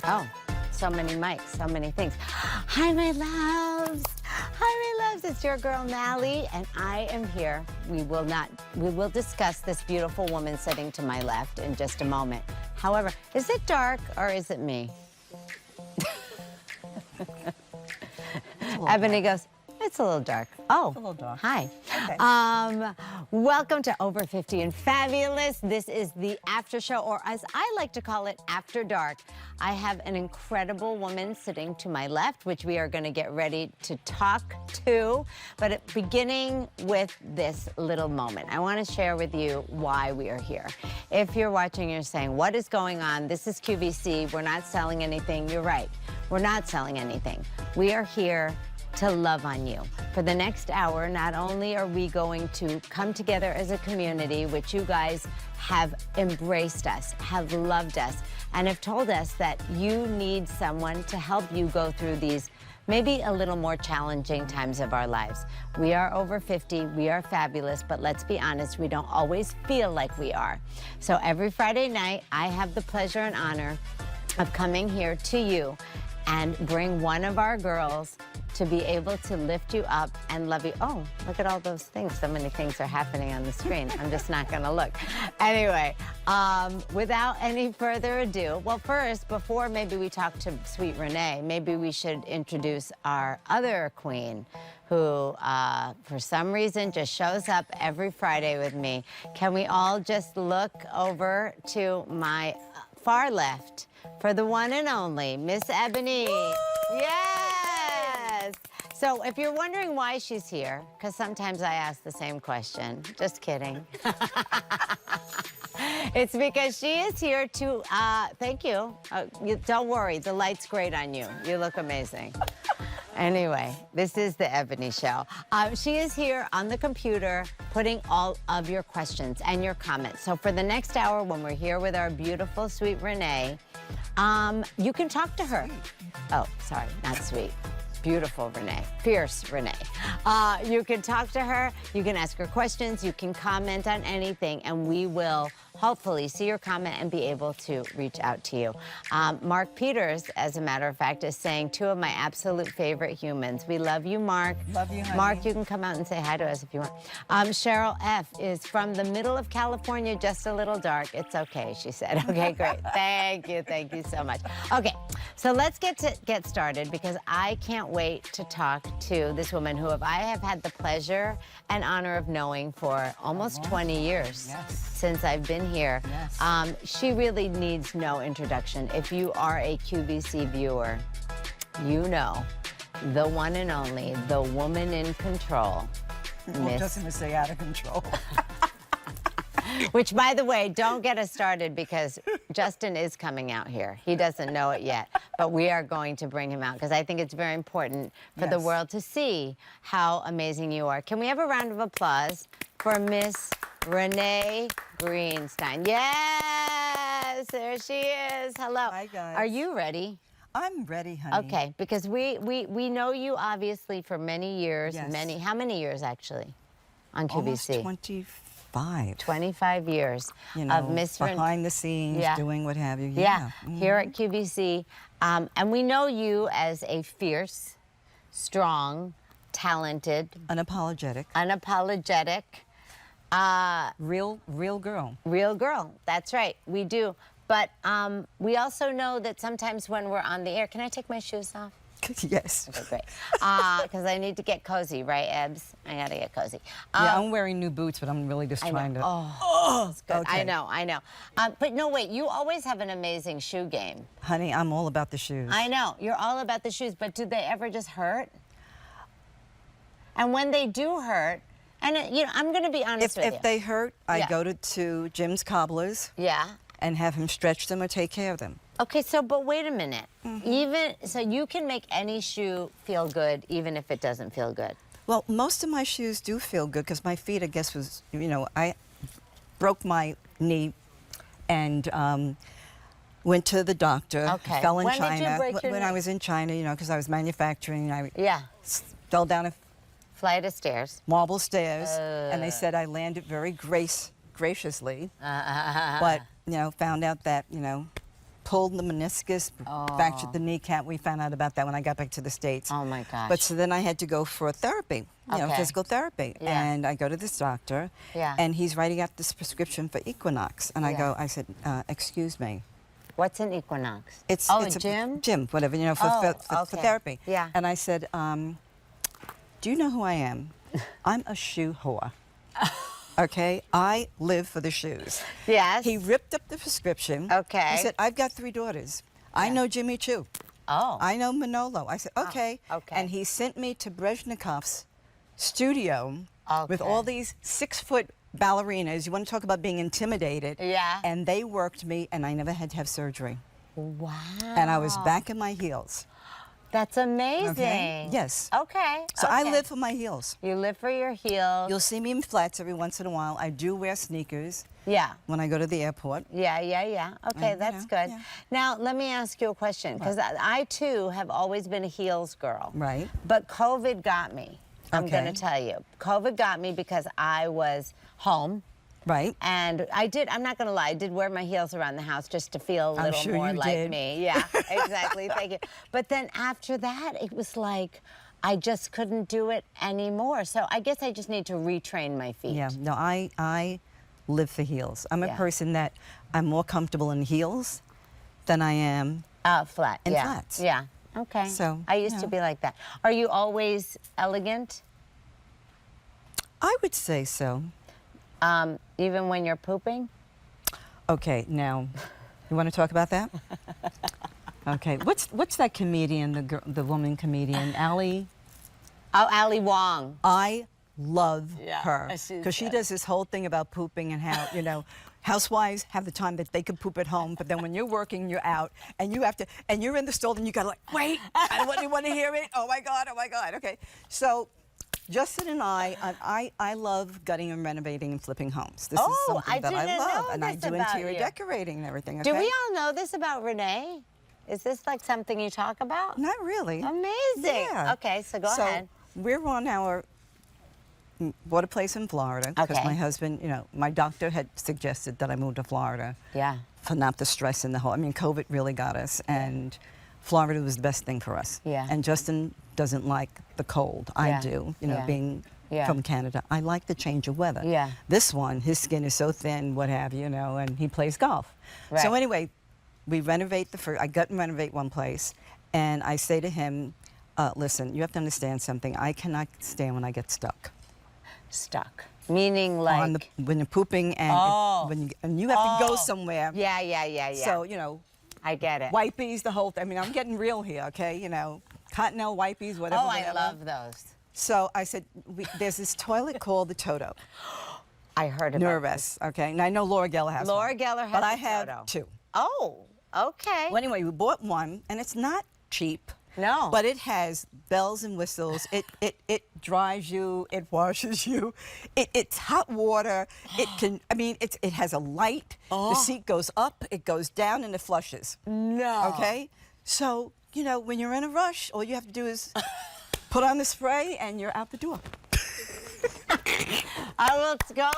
Oh, so many mics, so many things. Hi, my loves. Hi, my loves. It's your girl, Mally, and I am here. We will discuss this beautiful woman sitting to my left in just a moment. However, is it dark or is it me? Ebony goes, it's a little dark. Oh, It's a little dark. Hi. Okay. Welcome to Over 50 and Fabulous. This is the after show, or as I like to call it, After Dark. I have an incredible woman sitting to my left, which we are going to get ready to talk to. But beginning with this little moment, I want to share with you why we are here. If you're watching, you're saying, what is going on? This is QVC. We're not selling anything. You're right. We're not selling anything. We are here to love on you. For the next hour, not only are we going to come together as a community, which you guys have embraced us, have loved us, and have told us that you need someone to help you go through these maybe a little more challenging times of our lives. We are over 50, we are fabulous, but let's be honest, we don't always feel like we are. So every Friday night, I have the pleasure and honor of coming here to you and bring one of our girls to be able to lift you up and love you. Oh, look at all those things. So many things are happening on the screen. I'm just not gonna look. Anyway, without any further ado, well, first, before maybe we talk to sweet Renee, maybe we should introduce our other queen who, for some reason, just shows up every Friday with me. Can we all just look over to my far left for the one and only Miss Ebony? Yes! So if you're wondering why she's here, because sometimes I ask the same question, just kidding. It's because she is here to, thank you. Don't worry, the light's great on you. You look amazing. Anyway, this is the Ebony Show. She is here on the computer putting all of your questions and your comments. So for the next hour, when we're here with our beautiful, sweet Renee, you can talk to her. Oh, sorry, not sweet. Beautiful Renee, fierce Renee. You can talk to her, you can ask her questions, you can comment on anything, and we will hopefully see your comment and be able to reach out to you. Mark Peters, as a matter of fact, is saying, two of my absolute favorite humans. We love you, Mark. Love you, honey. Mark, you can come out and say hi to us if you want. Cheryl F. is from the middle of California, just a little dark. It's okay, she said. Okay, great. Thank you so much. Okay, so let's get started, because I can't wait to talk to this woman who I have had the pleasure and honor of knowing for almost 20 years. Yes. Since I've been here. Yes. She really needs no introduction. If you are a QVC viewer, you know the one and only, the woman in control, Well, just gonna say out of control. Which, by the way, don't get us started, because Justin is coming out here. He doesn't know it yet, but we are going to bring him out, because I think it's very important for the world to see how amazing you are. Can we have a round of applause for Miss Renee Greenstein? Yes, there she is. Hello. Hi, guys. Are you ready? I'm ready, honey. Okay, because we know you obviously for many years. Yes. How many years actually on QVC? Almost 25. 25 years You know, of Miss behind the scenes, Yeah. doing what have you. Yeah, Mhm. here at QVC. And we know you as a fierce, strong, talented, Unapologetic. unapologetic, Real girl. real girl. That's right, we do. But we also know that sometimes when we're on the air, can I take my shoes off? Yes. Okay, great. Because I need to get cozy, right, Ebs? I gotta get cozy. Yeah, I'm wearing new boots, but I'm really just trying to. Oh, that's good. okay. I know. But no, wait, you always have an amazing shoe game. Honey, I'm all about the shoes. I know, you're all about the shoes, but do they ever just hurt? And when they do hurt, and you know, I'm gonna be honest with you. If they hurt, I Yeah. go to Jim's Cobblers Yeah. and have him stretch them or take care of them. Okay, so, but wait a minute. So you can make any shoe feel good even if it doesn't feel good. Well, most of my shoes do feel good because my feet, I guess, was, you know, I broke my knee and went to the doctor. Okay. Fell in When did you China. break your When I knee? was in China, you know, because I was manufacturing. I Yeah. fell down a Flight of stairs. marble stairs, and they said I landed very graciously. But, you know, found out that, you know, pulled the meniscus, fractured the kneecap. We found out about that when I got back to the States. Oh my gosh. But so then I had to go for therapy, you know, Okay. physical therapy. Yeah. And I go to this doctor, Yeah. and he's writing out this prescription for Equinox. And Yeah. I said, excuse me. What's an Equinox? It's a a gym? Gym, whatever, you know, for Okay. therapy. Yeah. And I said, do you know who I am? I'm a shoe whore. Okay, I live for the shoes. Yes. He ripped up the prescription. Okay. He said, I've got 3 daughters. I know Jimmy Choo. Oh. I know Manolo. I said, okay. okay. And he sent me to Brezhnikov's studio with Okay. all these 6-foot ballerinas. You want to talk about being intimidated. Yeah. And they worked me, and I never had to have surgery. Wow. And I was back in my heels. That's amazing. Okay? Yes. Okay. So I okay. live for my heels. You live for your heels. You'll see me in flats every once in a while. I do wear sneakers Yeah. when I go to the airport. Yeah, yeah, yeah. Okay, And, that's you good. know, yeah. Now, let me ask you a question, because I, too, have always been a heels girl. Right. But COVID got me. I'm going to Okay. tell you. COVID got me because I was home. Right. And I'm not going to lie, I did wear my heels around the house just to feel a I'm little sure more you like did. me. Yeah, exactly. Thank you. But then after that, it was like I just couldn't do it anymore. So I guess I just need to retrain my feet. Yeah, no, I live for heels. I'm a Yeah. person that I'm more comfortable in heels than I am. Flat. In yeah. flats. Yeah. Okay. So, I used you to know. be like that. Are you always elegant? I would say so. Even when you're pooping? Okay, now, you want to talk about that? Okay, what's that comedian, the woman comedian, Ali? Oh, Ali Wong. I love Yeah, her she's because she good. does this whole thing about pooping and how, you know, housewives have the time that they could poop at home, but then when you're working, you're out and you have to, and you're in the stall and you gotta like, wait, I don't want to hear it. Oh my God, oh my God. Okay, so Justin and I love gutting and renovating and flipping homes. This is Oh, something I that I didn't love, know and I this do about interior you. decorating and everything. Okay? Do we all know this about Renee? Is this like something you talk about? Not really. Amazing. Yeah. Okay, so go ahead. We're on our bought a place in Florida because Okay. my husband, you know, my doctor had suggested that I move to Florida. Yeah. For not the stress and the whole. I mean, COVID really got us, and Florida was the best thing for us. Yeah. And Justin doesn't like the cold. I Yeah. do. You know, Yeah. being Yeah. from Canada, I like the change of weather. Yeah. This one, his skin is so thin, what have you, you know, and he plays golf. Right. So anyway, we renovate I gut and renovate one place, and I say to him, listen, you have to understand something. I cannot stand when I get stuck. Stuck. Meaning like. When you're pooping and Oh. and you have to go somewhere. Yeah, yeah, yeah, yeah. So, you know, I get it. wipies, the whole thing. I mean, I'm getting real here, okay? You know, Cottonelle wipies, whatever. Oh, I whatever. love those. So I said, there's this toilet called the Toto. I heard about Nervous, okay? And I know Laura Geller has Laura one. Geller has But I a have Toto. 2. Oh, okay. Well, anyway, we bought one, and it's not cheap. No. But it has bells and whistles. It dries you. It washes you. It's hot water. It can. I mean, it has a light. The seat goes up. It goes down, and it flushes. No. Okay. So you know, when you're in a rush, all you have to do is put on the spray, and you're out the door. I will go.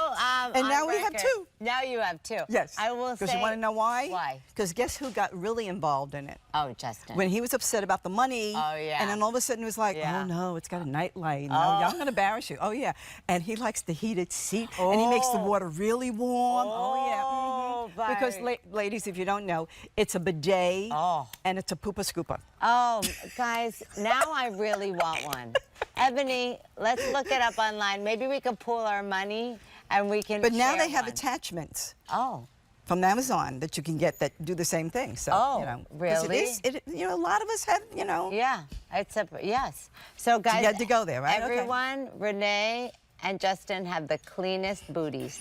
And on now we have record. 2. Now you have 2. Yes. I will say. Because you want to know why? Why? Because guess who got really involved in it? Oh, Justin. When he was upset about the money, Oh, yeah. and then all of a sudden it was like, Yeah. oh no, it's got a night light. No, I'm going to embarrass you. Oh yeah, and he likes the heated seat, and he makes the Oh. water really warm. Oh, yeah, because bye. ladies, if you don't know, it's a bidet, Oh. and it's a poopa scooper. Oh, guys, now I really want one. Ebony, let's look it up online. Maybe we can pool our money and we can. But now share they have one. attachments Oh. from Amazon that you can get that do the same thing. So Oh, you know, 'cause really? you know, a lot of us have, you know. Yeah, it's a yes. So guys, you had to go there, right? Okay. Everyone, Renee and Justin have the cleanest booties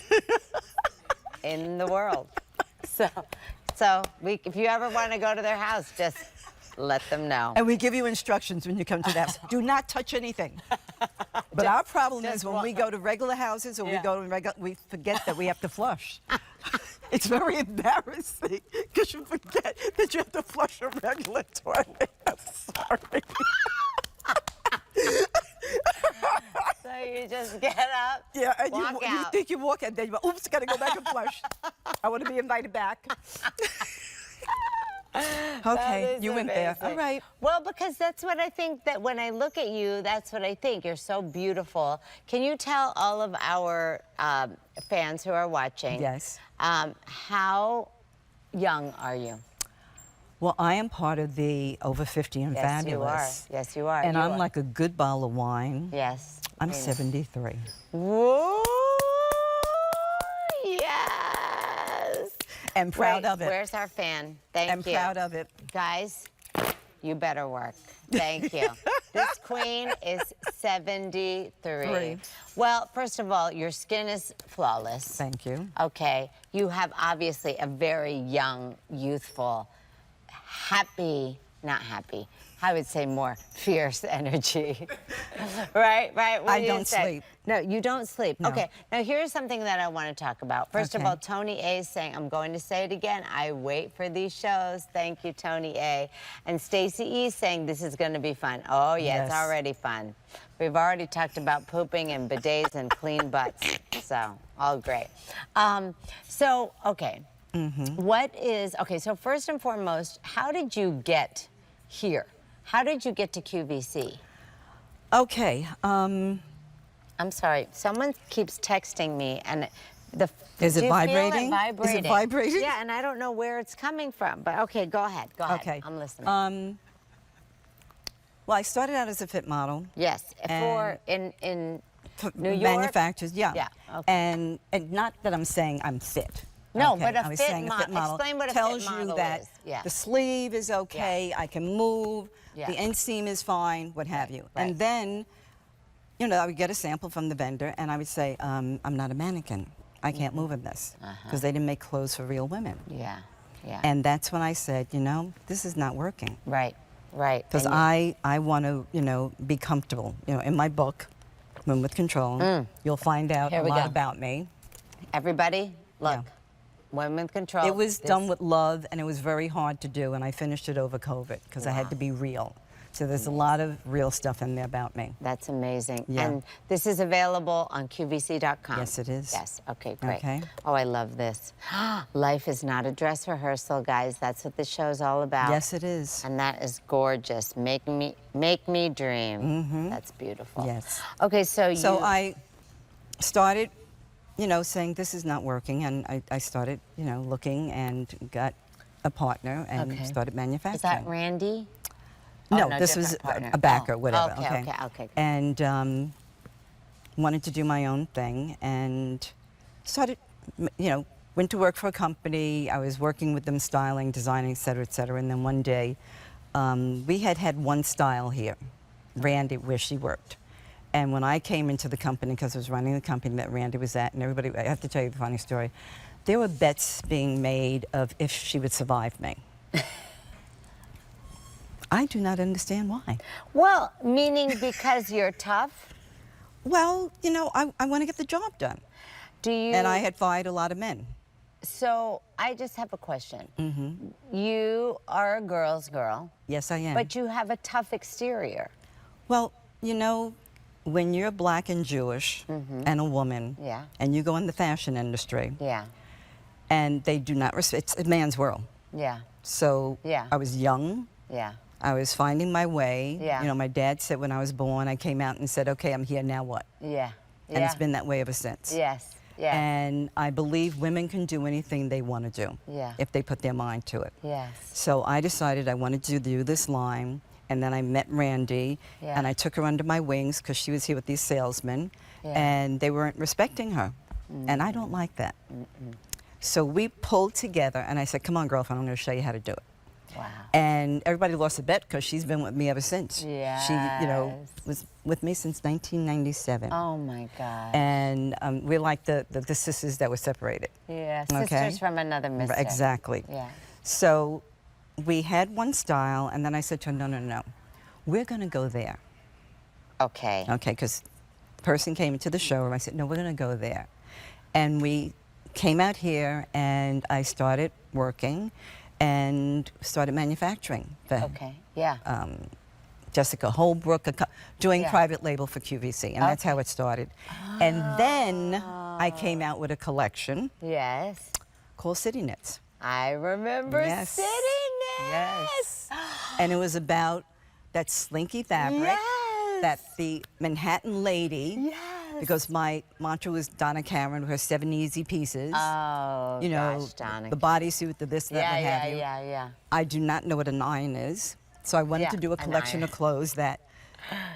in the world. So if you ever want to go to their house, just let them know. And we give you instructions when you come to the house. Do not touch anything. But our problem is when we go to regular houses or we go to we forget that we have to flush. It's very embarrassing because you forget that you have to flush a regular toilet. I'm sorry. So you just get up, Yeah, and walk you out. think you walk and then you go, oops, gotta go back and flush. I want to be invited back. Okay, you went there. All right. Well, because that's what I think, that when I look at you, that's what I think. You're so beautiful. Can you tell all of our fans who are watching, Yes. How young are you? Well, I am part of the over 50 and Yes, fabulous. you are. Yes, you are. And You I'm are. like a good bottle of wine. Yes. I'm Venus. 73. Whoa! Yes. And proud of it. Where's our fan? Thank you. I'm proud of it. Guys, you better work. Thank you. This queen is 73. Well, first of all, your skin is flawless. Thank you. Okay. You have obviously a very young, youthful, happy, not happy, I would say more fierce energy. Right? What I do you don't say? sleep. No, you don't sleep. No. Okay, now here's something that I want to talk about. First of Okay. all, Tony A is saying, I'm going to say it again, I wait for these shows. Thank you, Tony A. And Stacy E is saying, this is going to be fun. Oh, yeah, it's Yes. already fun. We've already talked about pooping and bidets and clean butts, so all great. Okay. Okay, so first and foremost, how did you get here? How did you get to QVC? Okay. I'm sorry, someone keeps texting me, and Is it do you vibrating? Feel it vibrating? Is it vibrating? Yeah, and I don't know where it's coming from, but okay, go ahead, Okay. I'm listening. Well, I started out as a fit model. Yes, for and- in For New York? Manufacturers, yeah. Yeah, okay. And not that I'm saying I'm fit. No, okay? but a I was fit saying model. Explain what a fit tells model you that is. Yeah. the sleeve is okay, I can move, Yeah. the inseam is fine, what have you. right. And then, you know, I would get a sample from the vendor, and I would say, I'm not a mannequin. I can't move in this, because they didn't make clothes for real women. Yeah, yeah. And that's when I said, you know, this is not working. Right. Because And I want to, you know, be comfortable. You know, in my book, Women with Control, you'll find out Here a we lot go. about me. everybody, look, Yeah. Women with Control. It was This- done with love, and it was very hard to do, and I finished it over COVID because I had Wow. to be real. So there's a lot of real stuff in there about me. That's amazing. Yeah. And this is available on QVC.com. Yes, it is. Yes. Okay, great. Okay. Oh, I love this. Life is not a dress rehearsal, guys. That's what this show's all about. Yes, it is. And that is gorgeous. Make me dream. That's beautiful. Yes. Okay, so you. So I started, you know, saying this is not working, and I started, you know, looking and got a partner and Okay. started manufacturing. Is that Randy? Oh, No, this was different partner. a backer, Oh, whatever. Okay. And wanted to do my own thing, and started, you know, went to work for a company. I was working with them, styling, designing, et cetera, et cetera. And then one day, we had one style here, Randy, where she worked. And when I came into the company, because I was running the company that Randy was at, and everybody, I have to tell you the funny story, there were bets being made of if she would survive me. I do not understand why. Well, meaning because you're tough? Well, you know, I want to get the job done. Do you? And I had fired a lot of men. So I just have a question. Mm-hmm. You are a girl's girl, Yes, I am. but you have a tough exterior. Well, you know, when you're black and Jewish and a woman, Yeah. and you go in the fashion industry, Yeah, and they do not respect, it's a man's world. yeah, So Yeah. I was young. yeah. I was finding my way. Yeah. You know, my dad said when I was born, I came out and said, okay, I'm here, now what? Yeah. And it's been that way ever since. Yes. Yeah. And I believe women can do anything they want to do Yeah. if they put their mind to it. Yes. So I decided I wanted to do this line, and then I met Randy, Yeah. and I took her under my wings because she was here with these salesmen, Yeah. and they weren't respecting her. And I don't like that. So we pulled together, and I said, come on, girlfriend, I'm going to show you how to do it. Wow. And everybody lost a bet because she's been with me ever since. She, you know, Yes. was with me since 1997. Oh my God. And we're like the sisters that were separated. Yeah. Okay. Sisters from another mister. Exactly. Yeah. So we had one style, and then I said to her, no, we're going to go there. Okay. Okay, because the person came into the showroom. I said, no, we're going to go there. And we came out here, and I started working and started manufacturing. Okay. Yeah. Jessica Holbrook, doing Yeah. private label for QVC, and that's how it started. And then I came out with a collection Yes. called City Knits. I remember Yes. City Yes. And it was about that slinky fabric. Yes. That the Manhattan lady. Yes. Because my mantra was Donna Karan with her 7 easy pieces. Oh, you know, gosh, Donna. the bodysuit, the this, that, what have you. Yeah. I do not know what an iron is. So I wanted to do a collection of clothes that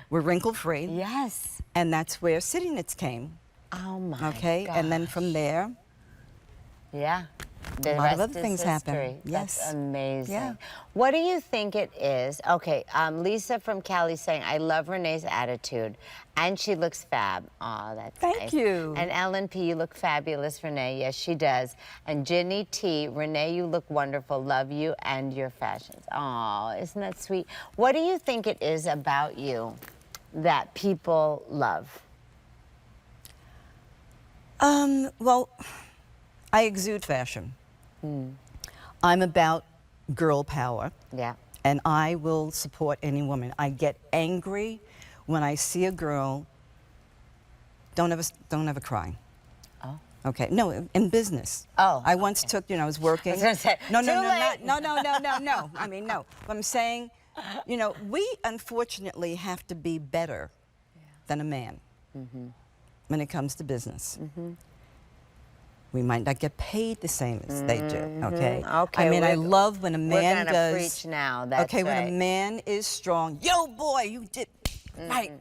were wrinkle-free. Yes. And that's where City Knits came. Oh, my Okay, gosh. and then from there, yeah. The a lot rest of other is things history. happen. Yes. That's amazing. Yeah. What do you think it is? Okay, Lisa from Cali saying, I love Renee's attitude, and she looks fab. Oh, that's Thank nice. you. And Ellen P., you look fabulous, Renee. Yes, she does. And Ginny T., Renee, you look wonderful. Love you and your fashions. Oh, isn't that sweet? What do you think it is about you that people love? Well, I exude fashion. I'm about girl power. Yeah. And I will support any woman. I get angry when I see a girl. Don't ever cry. Oh. Okay. No, in business. Oh, I once took, I was working. I was gonna say, no. I mean, no. I'm saying, we unfortunately have to be better than a man when it comes to business. We might not get paid the same as they do, okay? Okay, I mean, I love when a man we're gonna preach now, that's okay, right. when a man is strong, yo, boy, you did, right.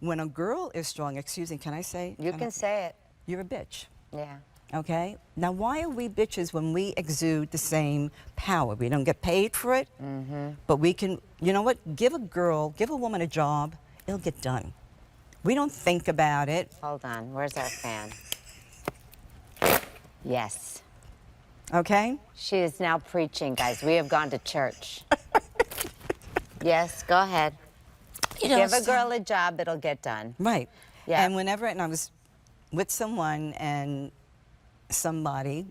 When a girl is strong, excuse me, can I say? You can say it. You're a bitch, Yeah. okay? Now, why are we bitches when we exude the same power? We don't get paid for it, but we can, you know what? Give a woman a job, it'll get done. We don't think about it. Hold on, where's our fan? Yes. Okay? She is now preaching, guys. We have gone to church. Yes, go ahead. Give a girl a job, it'll get done. Right. Yeah. And and I was with someone and somebody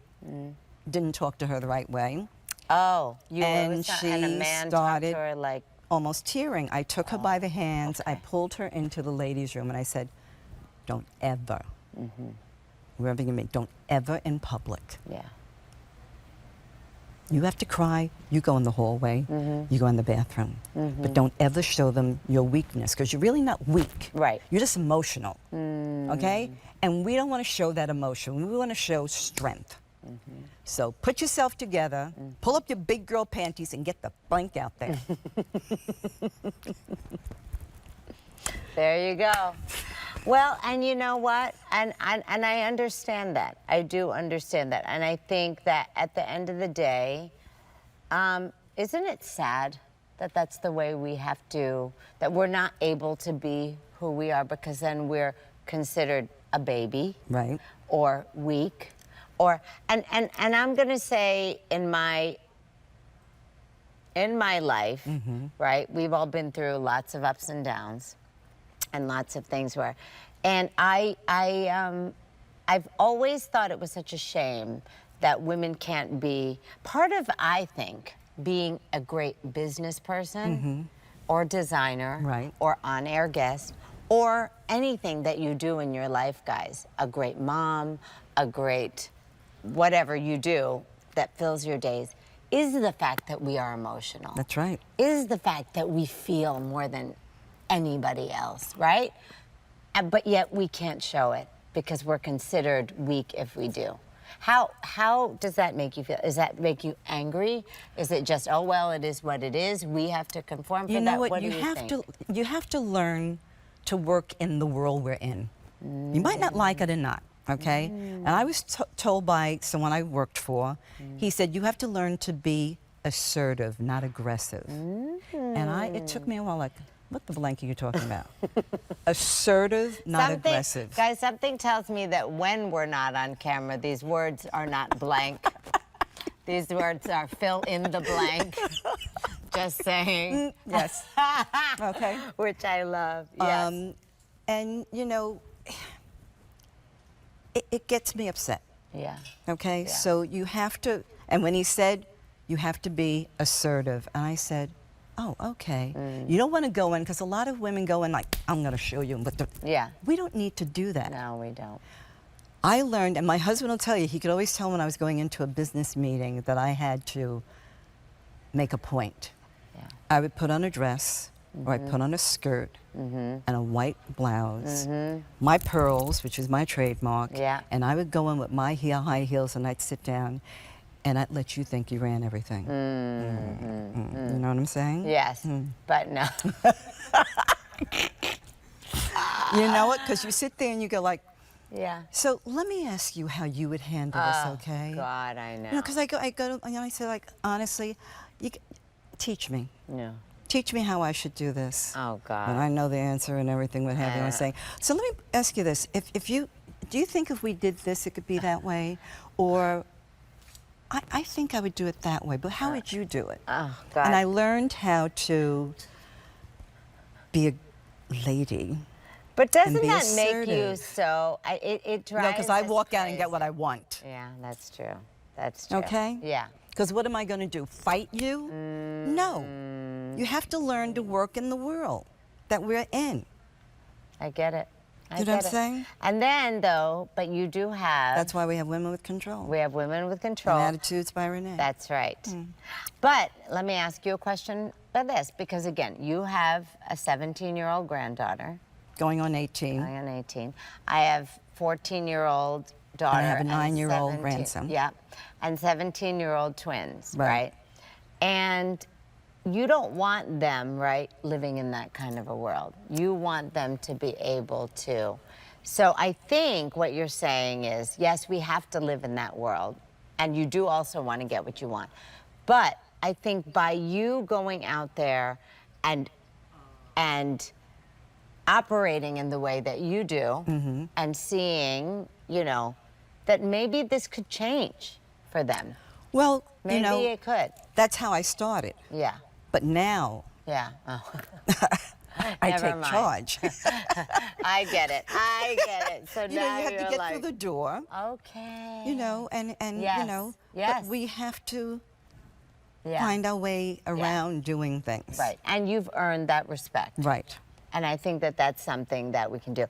didn't talk to her the right way. Oh, you And were she and a man started talked to her like, almost tearing. I took her by the hands, I pulled her into the ladies' room and I said, don't ever, wherever you meet, don't ever in public. yeah. You have to cry, you go in the hallway, you go in the bathroom. But don't ever show them your weakness, because you're really not weak. Right. You're just emotional, okay? And we don't want to show that emotion. We want to show strength. So put yourself together, pull up your big girl panties, and get the blank out there. There you go. Well, and you know what? And I understand that. I do understand that. And I think that at the end of the day, isn't it sad that that's the way we have to, that we're not able to be who we are, because then we're considered a baby. Right. Or weak. Or, and I'm going to say in my life, right, we've all been through lots of ups and downs. And lots of things were, and I've always thought it was such a shame that women can't be part of, I think, being a great business person or designer, Right. or on-air guest, or anything that you do in your life, guys. A great mom, a great whatever you do that fills your days, is the fact that we are emotional. That's right. Is the fact that we feel more than anybody else, right? But yet we can't show it because we're considered weak if we do. How does that make you feel? Does that make you angry? Is it just, oh well, it is what it is, we have to conform for You know that? what? Do you think? You have to learn to work in the world we're in. You might not like it or not, okay? And I was told by someone I worked for, he said, you have to learn to be assertive, not aggressive. And it took me a while, like, what the blank are you talking about? Assertive, not aggressive. Guys, something tells me that when we're not on camera, these words are not blank. These words are fill in the blank. Just saying. Yes. Okay. Which I love. Yes. And, you know, it gets me upset. Yeah. Okay? Yeah. So you have to, and when he said, you have to be assertive, and I said, oh, okay. You don't want to go in, because a lot of women go in like, I'm going to show you. But Yeah. we don't need to do that. No, we don't. I learned, and my husband will tell you, he could always tell when I was going into a business meeting that I had to make a point. Yeah. I would put on a dress, or I'd put on a skirt and a white blouse, my pearls, which is my trademark, and I would go in with my high heels and I'd sit down and I'd let you think you ran everything. You know what I'm saying? Yes, but no. You know it, because you sit there and you go like, yeah. So let me ask you how you would handle this, okay? God, I know. You know, because I go, and I say, like, honestly, teach me. No. Teach me how I should do this. Oh, God. And I know the answer and everything, what have you. I'm saying. So let me ask you this: do you think if we did this, it could be that way, or? I think I would do it that way, but how would you do it? Oh, God. And I learned how to be a lady. But doesn't be that make you assertive. so? It drives. No, because I us walk out and get crazy. what I want. Yeah, that's true. That's true. Okay? Yeah. Because what am I going to do? Fight you? No. You have to learn to work in the world that we're in. I get it. You know what I'm saying? And then, though, but you do have. That's why we have Women with Control. We have Women with Control. And Attitudes by Renee. That's right. But let me ask you a question about this, because again, you have a 17-year-old granddaughter. Going on 18. Going on 18. I have 14-year-old daughter. And I have a and 9-year-old 17 grandson. Yeah. And 17-year-old twins, Right. right? And you don't want them, right, living in that kind of a world. You want them to be able to. So I think what you're saying is, yes, we have to live in that world. And you do also want to get what you want. But I think by you going out there and operating in the way that you do and seeing, you know, that maybe this could change for them. Well, Maybe you know, it could. that's how I started. Yeah. But now, Yeah. Oh. I Never take mind. charge. I get it. I get it. So You know, now you have you're to get like, through the door. okay. You know, and Yes. you know, Yes. but we have to Yeah. find our way around doing things. Right. And you've earned that respect. Right. And I think that that's something that we can do.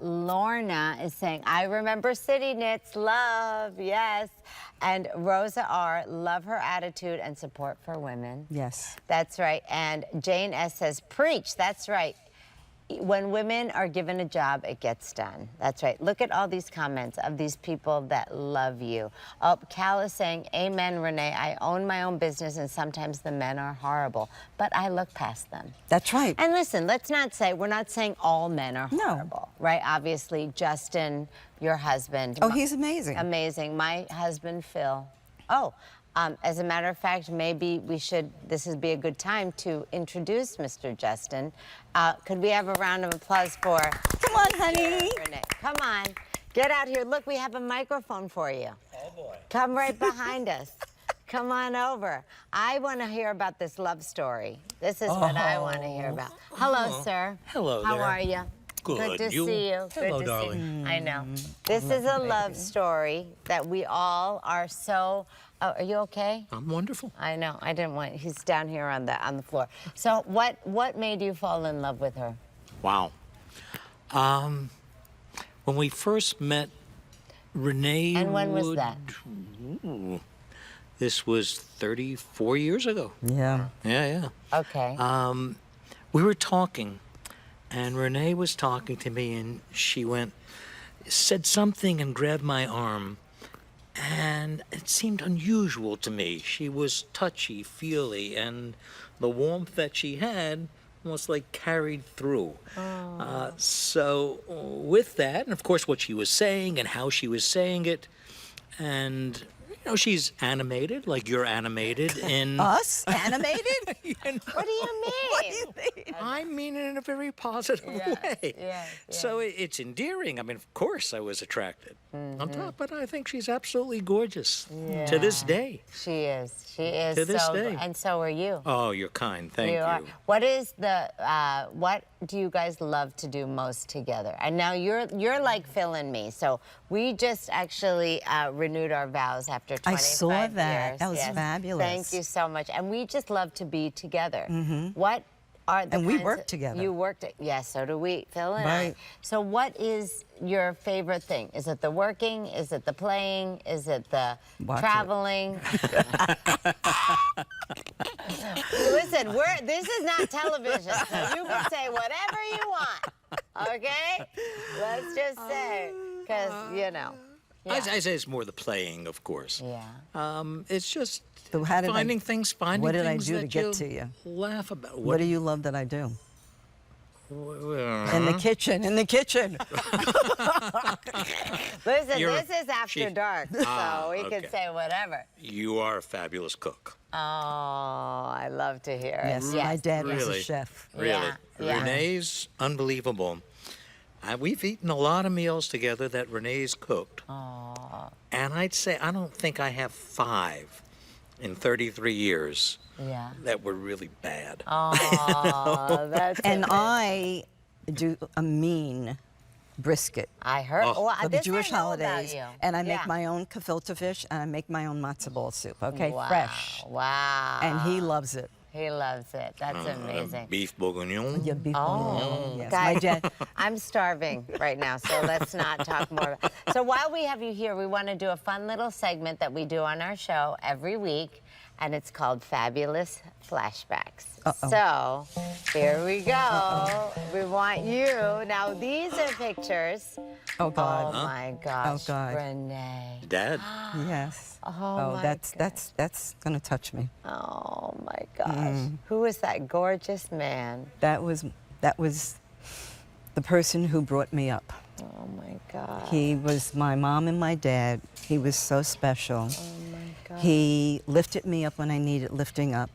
Lorna is saying, I remember City Knits, love, yes. And Rosa R, love her attitude and support for women. Yes. That's right. And Jane S says, preach, that's right. When women are given a job, it gets done. That's right. Look at all these comments of these people that love you. Oh, Cal is saying, amen, Renee. I own my own business, and sometimes the men are horrible, but I look past them. That's right. And listen, let's not say, we're not saying all men are horrible, right? Obviously, Justin, your husband. Oh, he's amazing. Amazing. My husband, Phil. Oh, as a matter of fact, maybe we should, this would be a good time to introduce Mr. Justin. Could we have a round of applause for... Come on, honey. Renee. Come on. Get out here. Look, we have a microphone for you. Oh, boy. Come right behind us. Come on over. I want to hear about this love story. This is what I want to hear about. Hello, sir. Hello How there. are you? Good. Good to You? see you. Hello, Good to darling. see you. I know. This is a love story that we all are so... Oh, are you okay? I'm wonderful. I know. I didn't want... He's down here on the floor. So what made you fall in love with her? Wow. When we first met, Renee And when was that? Ooh, this was 34 years ago. Yeah. Yeah. Okay. We were talking, and Renee was talking to me, and she said something and grabbed my arm. And it seemed unusual to me. She was touchy-feely, and the warmth that she had almost like carried through. So with that, and of course what she was saying and how she was saying it, and you know, she's animated, like you're animated in... Us? Animated? You know, What do you mean? What do you mean? I mean it in a very positive way. yeah. So it's endearing. I mean, of course I was attracted on top, but I think she's absolutely gorgeous to this day. She is. She is. To this so, day. And so are you. Oh, you're kind. Thank you. Are. What is the? What do you guys love to do most together? And now you're like Phil and me. So we just actually renewed our vows after 25 I saw that. years. That was Yes. fabulous. Thank you so much. And we just love to be together. What are the And we kinds work of- together. You worked it. Yes, so do we, Phil and I. Right. So what is your favorite thing? Is it the working? Is it the playing? Is it the Watch it. traveling? Listen, this is not television, so you can say whatever you want. Okay? Let's just say, because, you know. I Yeah. say it's more the playing, of course. Yeah. It's just So how did I- finding things, finding what did I things do to that get to you? laugh about. What do you love that I do? Uh-huh. In the kitchen, in the kitchen. Listen, You're- this is after she- dark, so we okay. can say whatever. You are a fabulous cook. Oh, I love to hear it. Yes, my dad was a Really? chef. Really. Yeah, yeah. Renee's unbelievable. We've eaten a lot of meals together that Renee's cooked. Oh, And I'd say I don't think I have 5 in 33 years yeah. that were really bad. Oh, that's And amazing. I do a mean brisket I heard. Oh. Well, for the this Jewish I know about holidays. you. And I Yeah. make my own gefilte fish and I make my own matzo ball soup, okay? Wow. Fresh. Wow. And he loves it. He loves it. That's amazing. Beef bourguignon. Your beef bourguignon, yes. Guys, My dad, I'm starving right now, so let's not talk more. So while we have you here, we want to do a fun little segment that we do on our show every week, and it's called Fabulous Flashbacks. So here we go. We want you. Now, these are pictures. oh God. Oh, my gosh. God. Renee. Dad. Yes. Oh, my that's gonna touch me. Oh, my gosh. Who is that gorgeous man? That was the person who brought me up. Oh, my God. He was my mom and my dad. He was so special. Oh, my God. He lifted me up when I needed lifting up.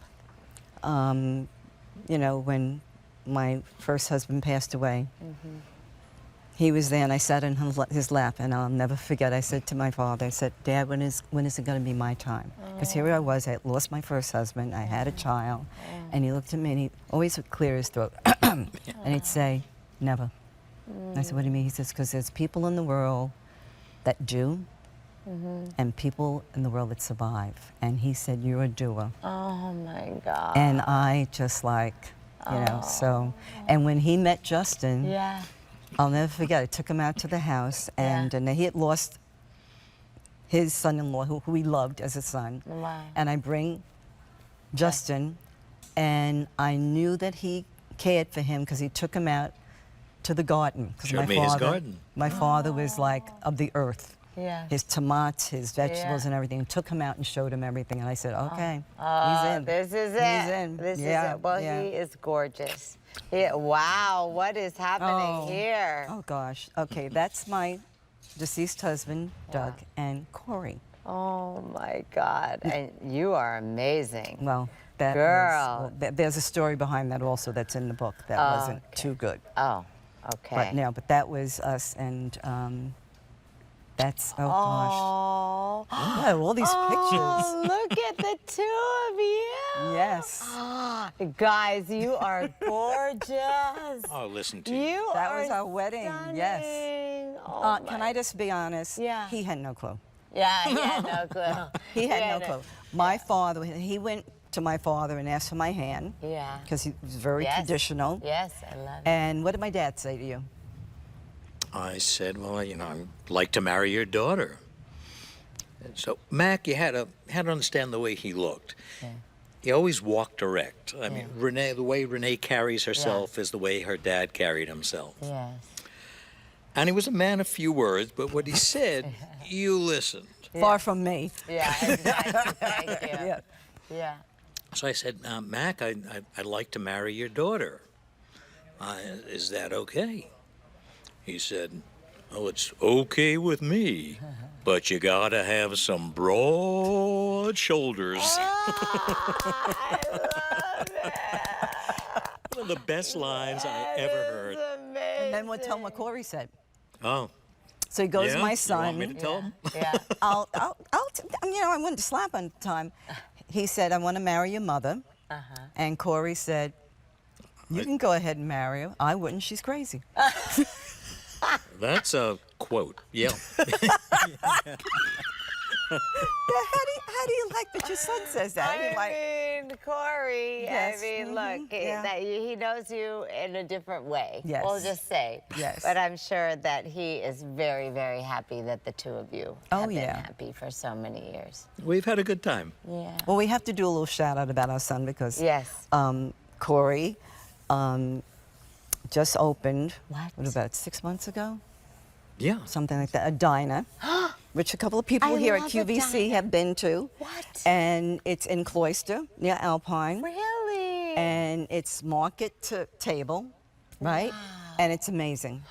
You know, when my first husband passed away, he was there and I sat in his lap and I'll never forget, I said to my father, I said, Dad, when is it going to be my time? Because here I was, I had lost my first husband, I had a child, and he looked at me and he always would clear his throat. And he'd say, never. And I said, what do you mean? He says, because there's people in the world that do, and people in the world that survive. And he said, you're a doer. Oh, my God. And I just like, you know, so. And when he met Justin, Yeah. I'll never forget, I took him out to the house, and he had lost his son-in-law, who he loved as a son. Wow. And I bring Justin, and I knew that he cared for him because he took him out to the garden. 'Cause Showed me his garden. My father was like of the earth. Yeah. His tomatoes, his vegetables, Yeah. and everything. Took him out and showed him everything, and I said, okay, Oh, he's in. this is it. He's in. This Yeah, is it. Well, yeah. he is gorgeous. Wow, what is happening Oh. here? Oh gosh. Okay, that's my deceased husband, Doug, and Corey. Oh my God. And you are amazing. Well, that Girl. there's a story behind that also that's in the book that wasn't too good. Oh, okay. But no, but that was us, and that's oh gosh. Oh, Wow, all these oh, look at the two of you. Yes. Guys, you are gorgeous. Oh, listen to you. You That are was our wedding, yes. stunning. Oh, Can my- I just be honest? Yeah. He had no clue. Yeah, he had no clue. He had no clue. My father, he went to my father and asked for my hand Yeah. because he was very Yes. traditional. Yes, I love it. And what did my dad say to you? I said, well, you know, I'd like to marry your daughter. And so, Mac, you had to understand the way he looked. Yeah. He always walked direct. I mean, Renee, the way Renee carries herself is the way her dad carried himself. Yes. And he was a man of few words, but what he said, you listened. Far from me. Yeah, exactly. Thank you. Yeah. Yeah. So I said, Mac, I'd like to marry your daughter. Is that okay? He said, oh, it's okay with me, but you gotta have some broad shoulders. I love it. One of the best lines I ever heard. Amazing. And then we'll tell him what Corey said. Oh, So he goes, yeah? my You son. want me to tell him? Yeah. You know, I wouldn't slap on time. He said, I want to marry your mother. And Corey said, you can go ahead and marry her. I wouldn't, she's crazy. That's a quote. Yeah. How do you like that your son says that? I mean, Corey, Yes, I mean, look, yeah. he knows you in a different way. Yes. We'll just say. Yes. But I'm sure that he is very, very happy that the two of you have been happy for so many years. We've had a good time. Yeah. Well, we have to do a little shout out about our son because Yes. Corey just opened. What? About 6 months ago? Yeah. Something like that. A diner, which a couple of people I here at love a QVC diner. have been to. What? And it's in Cloister, near Alpine. Really? And it's market to table, right? And it's amazing.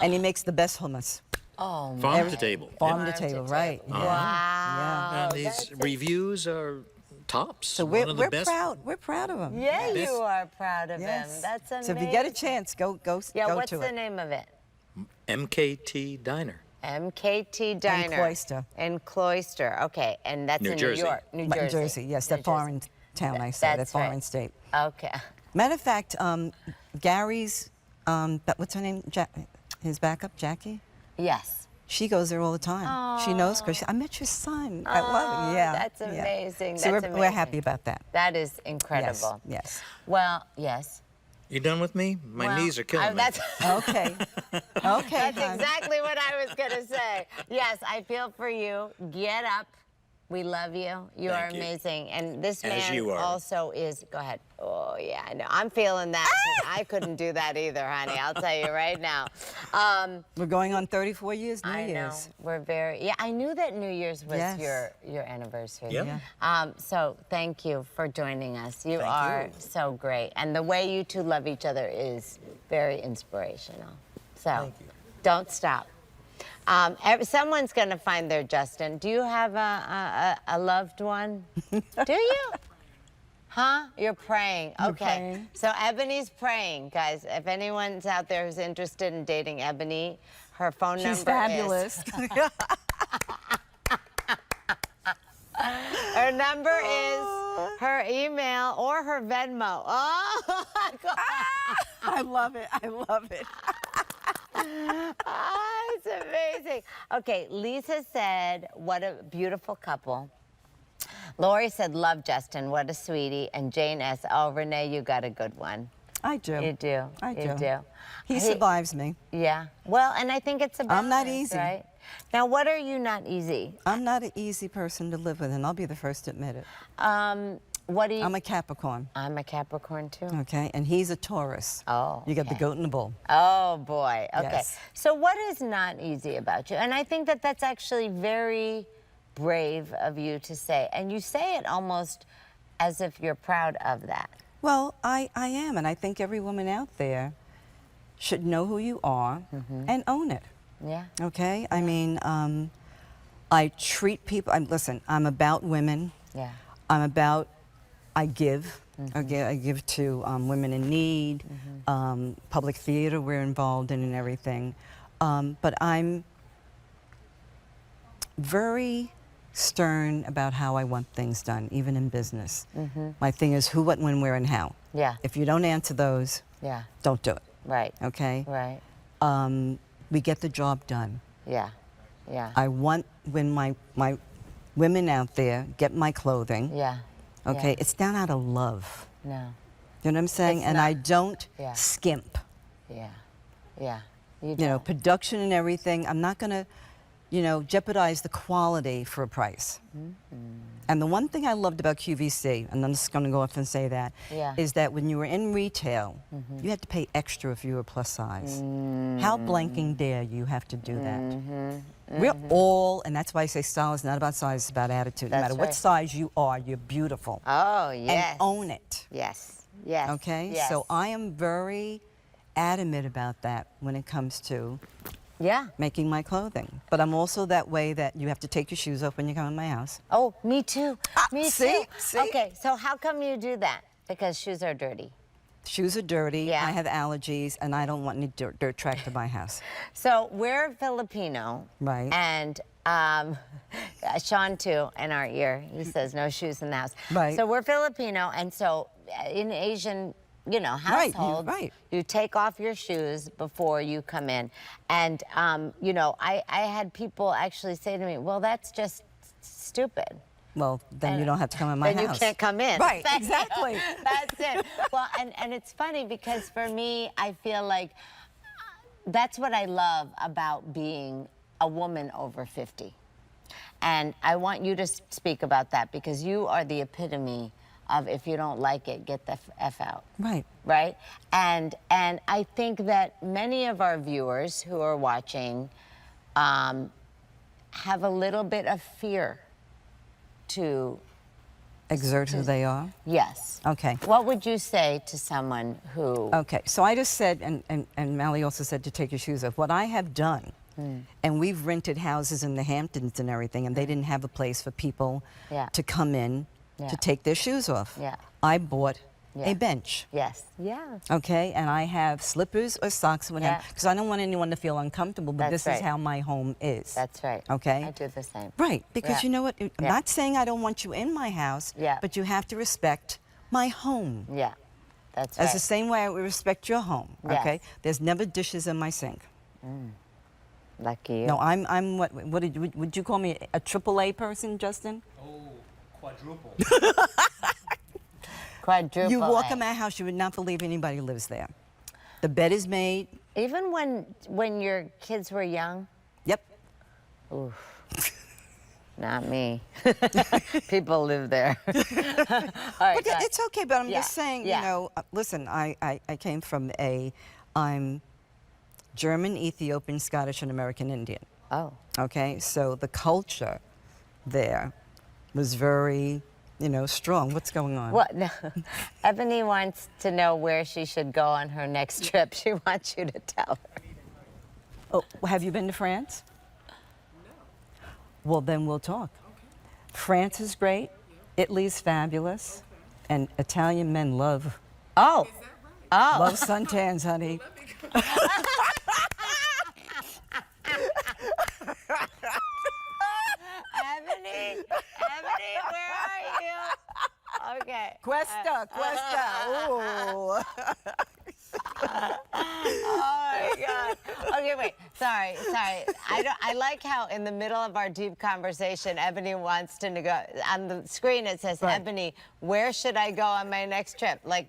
And he makes the best hummus. Oh, Farm to table. Farm to table, right? Wow. Yeah. And these reviews are tops. So One of the we're best. proud. We're proud of him. Yeah, Yes. you are proud of Yes. him. That's amazing. So if you get a chance, go Yeah, go what's to the it. name of it? MKT Diner. MKT Diner. Cloister. In Cloister. Okay, and that's New in Jersey. New York. New New Jersey. Jersey, yes, New that foreign town I said, that That's foreign right. state. Okay. Matter of fact, Gary's, what's her name? His backup, Jackie? Yes. She goes there all the time. She knows because I met your son. I love it. Yeah. That's yeah. amazing. So That's we're amazing. happy about that. That is incredible. Yes. Well, yes. You done with me? My Well, knees are killing me. That's, Yes. Okay. Okay. that's hon. exactly what I was going to say. Yes, I feel for you. Get up. We love you. You are Thank you. amazing. And this As man you are. also is, go ahead. Oh, yeah, I know. I'm feeling that. I couldn't do that either, honey. I'll tell you right now. We're going on 34 years, New I know. Year's. We're very, yeah, I knew that New Year's was Yes. your anniversary. Yep. Yeah. So thank you for joining us. You Thank are you. so great. And the way you two love each other is very inspirational. So Thank you. don't stop. Someone's going to find their Justin. Do you have a loved one? Do you? Huh? You're praying. Okay. praying. So Ebony's praying, guys. If anyone's out there who's interested in dating Ebony, her phone number She's fabulous. Her number is her email or her Venmo. Oh, God. I love it. I love it. It's amazing. Okay, Lisa said, what a beautiful couple. Lori said, love Justin, what a sweetie. And Jane S., oh, Renee, you got a good one. I do. You do. I You do. do. He survives me. Yeah. Well, and I think it's a I'm not balance, easy. right? Now, what are you not easy? I'm not an easy person to live with, and I'll be the first to admit it. What do you... I'm a Capricorn, I'm a Capricorn, too. okay? And he's a Taurus. Oh, You got the okay. goat and the bull. Oh, boy. Okay. Yes. So what is not easy about you? And I think that that's actually very brave of you to say. And you say it almost as if you're proud of that. Well, I am, and I think every woman out there should know who you are and own it, Yeah. okay? I mean, I treat people, listen, I'm about women. Yeah. I'm about, I give. I give to women in need, public theater we're involved in and everything. But I'm very stern about how I want things done, even in business. My thing is who, what, when, where, and how. Yeah. If you don't answer those, Yeah. don't do it, Right. okay? Right. We get the job done. Yeah. Yeah. I want when my women out there get my clothing, Yeah. okay, Yeah. it's done out of love. No. You know what I'm saying? It's And not- I don't Yeah. skimp. Yeah. Yeah. You know, don't. production and everything. I'm not going to, jeopardize the quality for a price. And the one thing I loved about QVC, and I'm just going to go off and say that, Yeah. is that when you were in retail, you had to pay extra if you were plus size. How blanking dare you have to do that? We're all, and that's why I say style is not about size, it's about attitude. No That's matter what right. size you are, you're beautiful. Oh, yes. And own it. Yes. Yes. Okay? Yes. So I am very adamant about that when it comes to Yeah. making my clothing. But I'm also that way that you have to take your shoes off when you come in my house. Oh, me too. Me see? too. See? Okay, so how come you do that? Because shoes are dirty. Shoes are dirty, Yeah. I have allergies, and I don't want any dirt tracked to my house. So we're Filipino. Right. And Sean, too, in our ear, he says no shoes in the house. Right. So we're Filipino, and so in Asian, Right, households, right. you take off your shoes before you come in. And, I had people actually say to me, well, that's just stupid. Well, then you don't have to come in my Then house. you can't come in. Right, exactly. That's it. Well, and it's funny because for me, I feel like that's what I love about being a woman over 50. And I want you to speak about that because you are the epitome of if you don't like it, get the F out. Right. Right? And I think that many of our viewers who are watching have a little bit of fear to Exert who they are? Yes. Okay. What would you say to someone who... Okay, so I just said, and Mally also said to take your shoes off. What I have done, and we've rented houses in the Hamptons and everything, and they didn't have a place for people to come in to take their shoes off. Yeah. I bought a bench. Yes. Yeah. Okay, and I have slippers or socks, whatever, because I don't want anyone to feel uncomfortable, but That's this is how my home is. That's right. Okay? I do the same. Right, because you know what? I'm not saying I don't want you in my house, but you have to respect my home. Yeah, that's right. As the same way I would respect your home, okay? Yes. There's never dishes in my sink. Lucky you. No, I'm what would you call me, a AAA person, Justin? Oh, quadruple. Quadruple You walk A. in my house, you would not believe anybody lives there. The bed is made. Even when your kids were young? Yep. Oof. Not me. People live there. All right, But it's okay, but I'm just saying, yeah. you know, listen, I came from I'm German, Ethiopian, Scottish, and American Indian. Oh. Okay, so the culture there was very, you know, strong. What's going on? What? No. Ebony wants to know where she should go on her next trip. She wants you to tell her. Oh, have you been to France? No. Well, then we'll talk. Okay. France is great. Italy's fabulous. Okay. And Italian men love. Oh. Oh. Love suntans, honey. Ebony, where are you? Okay. Cuesta. Ooh. Oh my God. Okay, wait. Sorry. I like how in the middle of our deep conversation, Ebony wants to go. On the screen it says, Ebony, where should I go on my next trip? Like,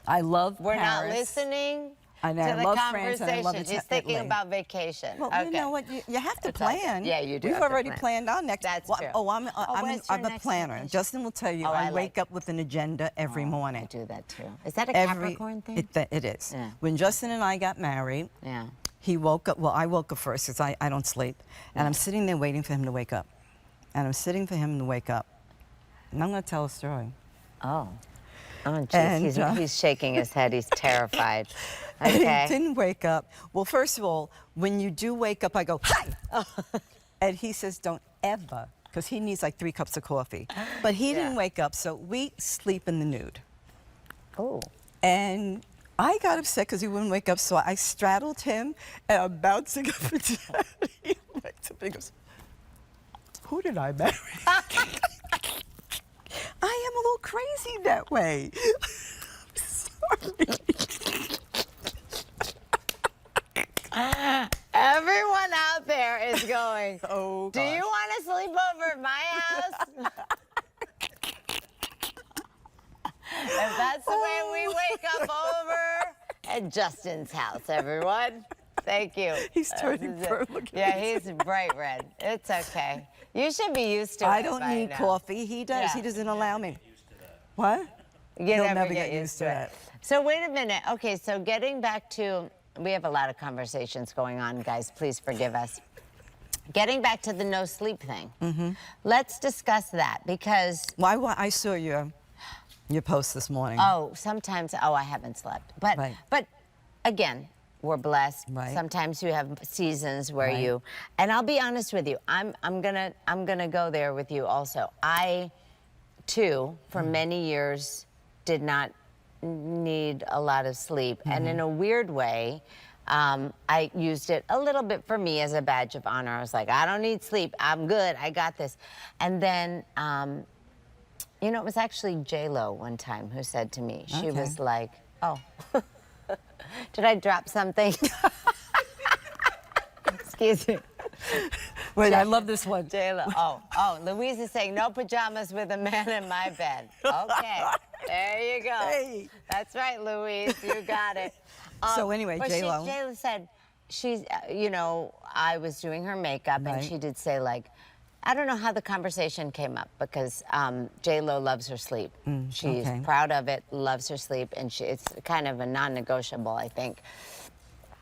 I love we're Paris. not listening I know, to I the love conversation. France and I love She's thinking Italy. about vacation. Well, okay. you know what? You have to It's okay. plan. Yeah, you do We've have to already plan. planned our next. That's well, true. I'm where's your a next planner. vacation? Justin will tell you. Oh, I I wake like up with an agenda every morning. I do that too. Is that a Capricorn thing? It is. Yeah. When Justin and I got married, Yeah. he woke up. Well, I woke up first because I don't sleep, and I'm sitting there waiting for him to wake up, and I'm sitting for him to wake up, and I'm going to tell a story. Oh. Oh, And, jeez. He's shaking his head. He's terrified. Okay. He didn't wake up. Well, first of all, when you do wake up, I go, hi! And he says, don't ever, because he needs like 3 cups of coffee. But he didn't wake up, so we sleep in the nude. Oh. And I got upset because he wouldn't wake up, so I straddled him, and I'm bouncing up and down. He wakes up and he goes, who did I marry? I am a little crazy that way. I'm sorry. Everyone out there is going, Oh, do you want to sleep over at my house? If that's the way we wake up over at Justin's house, everyone. Thank you. He's turning purple. Look at Yeah, his- he's bright red. It's okay. You should be used to it. I don't by need now. coffee. He does. Yeah. He doesn't allow me. What? You He'll never never get get used to it. So wait a minute. Okay, so getting back to, we have a lot of conversations going on, guys. Please forgive us. Getting back to the no sleep thing. Let's discuss that because. Why? I saw your post this morning. Oh, sometimes. Oh, I haven't slept. But Right. but again, we're blessed. Right. Sometimes you have seasons where Right. you. And I'll be honest with you. I'm gonna go there with you also. I, too, for many years, did not need a lot of sleep, and in a weird way. I used it a little bit for me as a badge of honor. I was like, I don't need sleep. I'm good. I got this. And then, you know, it was actually J-Lo one time who said to me, she was like, oh, did I drop something? Excuse me. Wait, I love this one. J-Lo. Oh, Louise is saying no pajamas with a man in my bed. Okay, there you go. Hey. That's right, Louise, you got it. So anyway, but J-Lo. J-Lo said, she's, you know, I was doing her makeup, and Right. she did say, like, I don't know how the conversation came up, because J-Lo loves her sleep. She's okay. proud of it, loves her sleep, and it's kind of a non-negotiable, I think.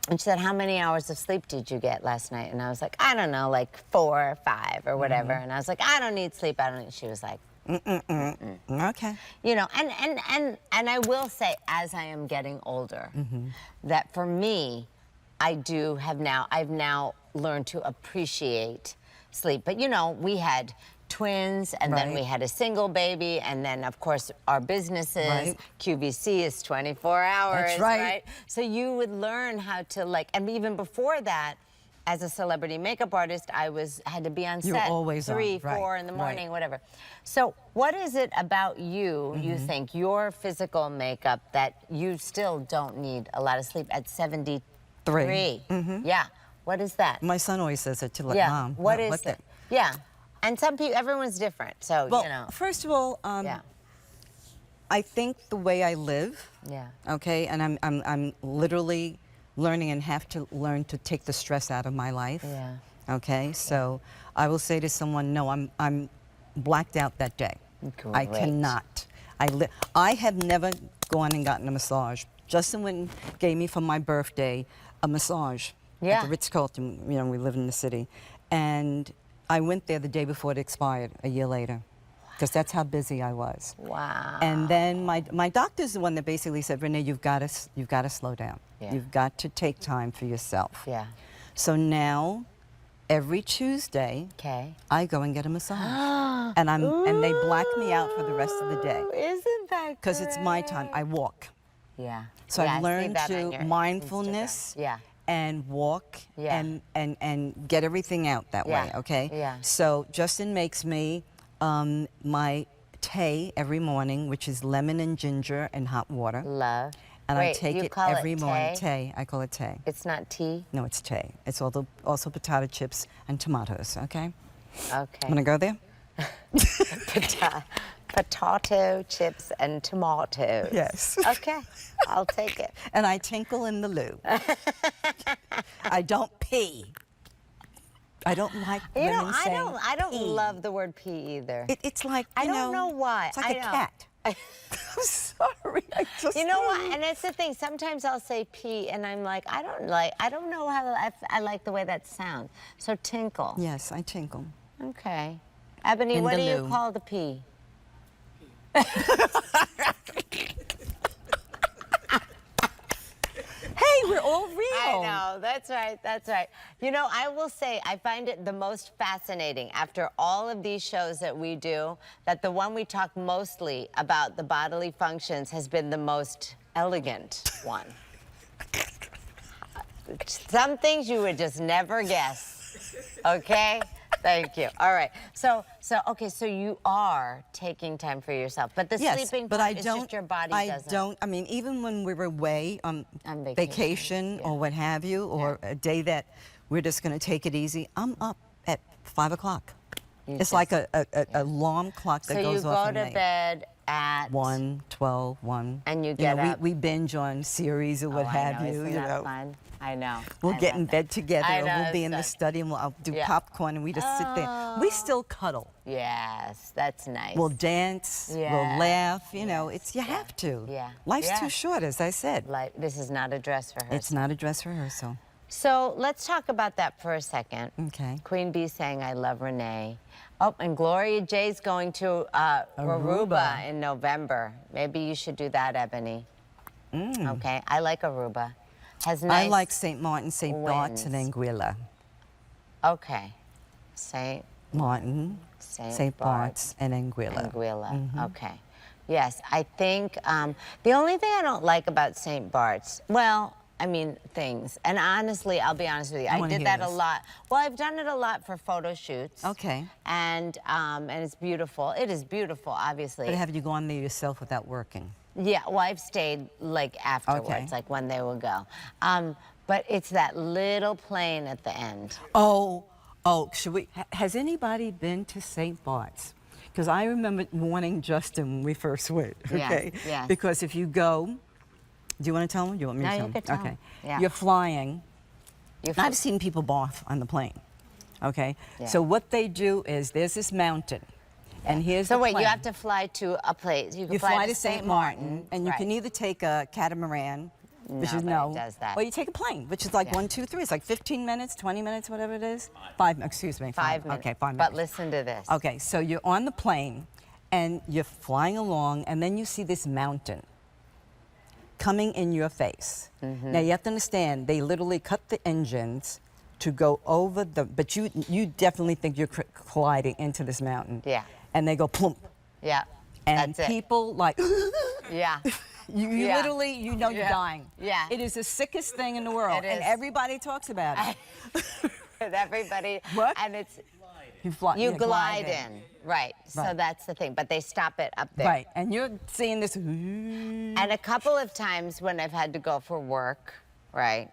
And she said, how many hours of sleep did you get last night? And I was like, I don't know, like 4 or 5 or whatever. And I was like, I don't need sleep. I don't need. She was like, Okay. you know, and I will say, as I am getting older, that for me, I've now learned to appreciate sleep. But you know, we had twins, and then Right. we had a single baby, and then of course our businesses, Right. QVC is 24 hours, That's right. So you would learn how to, like, and even before that, as a celebrity makeup artist, had to be on You're set always on, 3, right, 4 in the morning, right. whatever. So what is it about you, you think, your physical makeup, that you still don't need a lot of sleep at 73? Yeah. What is that? My son always says it to, like, Yeah. Mom. What is what's it? Yeah. And some people, everyone's different, so, Well, you know. first of all, Yeah. I think the way I live, Yeah. okay, and I'm literally learning and have to learn to take the stress out of my life. Yeah. Okay, so I will say to someone, no, I'm blacked out that day. I Great. cannot. I have never gone and gotten a massage. Justin gave me for my birthday a massage Yeah. at the Ritz-Carlton. You know, we live in the city, and I went there the day before it expired, a year later, because that's how busy I was. Wow. And then my doctor's the one that basically said, Renee, you've got to slow down. Yeah. You've got to take time for yourself. Yeah. So now, every Tuesday, Okay. I go and get a massage, and they black me out for the rest of the day Isn't that because it's my time. I walk. Yeah. So Yeah, I I've see learned that on to your mindfulness. Instagram. Yeah. And walk Yeah. and get everything out that way, Yeah. okay? Yeah. So Justin makes me my tea every morning, which is lemon and ginger and hot water. Love. And Wait, I take you it call every morning. Tea? Tea. I call it tea. It's not tea? No, it's tea. It's also potato chips and tomatoes, okay? Okay. Want to go there? Potato chips and tomatoes. Yes. Okay, I'll take it. And I tinkle in the loo. I don't pee. I don't like You know, women I saying don't pee. love the word pee either. It's like, I you don't know why. It's like I a know. cat. I'm sorry. I just You know what? And it's the thing. Sometimes I'll say pee, and I'm like, I don't know how I like the way that sounds. So tinkle. Yes, I tinkle. Okay. Ebony, In what the do you loo. call the pee? Hey, we're all real. I know, that's right, that's right. You know, I will say, I find it the most fascinating after all of these shows that we do, that the one we talk mostly about the bodily functions has been the most elegant one. Some things you would just never guess, okay? Thank you. All right. So you are taking time for yourself, but the sleeping but part I is don't, just your body I doesn't. don't. I mean, even when we were away on vacation yeah. or what have you, or a day that we're just going to take it easy, I'm up at 5 o'clock. It's like a alarm clock that So goes you off go in to me. bed at 1, 12, 1. And you get up. We binge on series or what have you. Isn't You that know. fun? I know. We'll I get love in that. bed together, I or know, we'll be in the it's study and I'll do Yeah. popcorn and we just sit there. We still cuddle. Yes, that's nice. We'll dance, Yeah. we'll laugh, you know, you have to. Yeah. Life's Yeah. too short, as I said. Like, this is not a dress rehearsal. It's not a dress rehearsal. So let's talk about that for a second. Okay. Queen Bee saying, I love Renee. Oh, and Gloria J's going to Aruba in November. Maybe you should do that, Ebony. Okay, I like Aruba. Has nice I like St. Martin, St. Bart's, and winds. Anguilla. Okay. St. Martin, St. Bart's, and Anguilla. Anguilla. Okay. Yes, I think the only thing I don't like about St. Bart's, well, I mean, things. And honestly, I'll be honest with you, I wanna did hear that a this. lot. Well, I've done it a lot for photo shoots. Okay. And it's beautiful. It is beautiful, obviously. But have you gone there yourself without working? Yeah, well, I've stayed like afterwards, Okay. like when they would go. But it's that little plane at the end. Oh, Oh, should we? Has anybody been to St. Bart's? Because I remember warning Justin when we first went. Okay. yes. Because if you go, do you want to tell him? Do you want me to No, tell you him? could tell Okay. him. Yeah. You're flying. You're I've seen people barf on the plane. Okay. Yeah. So what they do is there's this mountain, and here's So the wait, plane. you have to fly to a place. You can You fly to St. St. Martin, and you right. can either take a catamaran, which is Nobody does that. or you take a plane, which is like Yeah. 1, 2, 3. It's like 15 minutes, 20 minutes, whatever it is. Excuse me. 5 minutes. Okay, 5 minutes. But listen to this. Okay, so you're on the plane, and you're flying along, and then you see this mountain coming in your face. Mm-hmm. Now you have to understand, they literally cut the engines to go over the, but you definitely think you're colliding into this mountain. Yeah. And they go plump. Yeah. And That's it. people like, Yeah. you Yeah. literally, you know you're Yeah. dying. Yeah. It is the sickest thing in the world. It And is. everybody talks about it. With everybody. What? And it's You fly, you yeah, glide in. Right. So Right. that's the thing. But they stop it up there. Right, and you're seeing this. And a couple of times when I've had to go for work, right,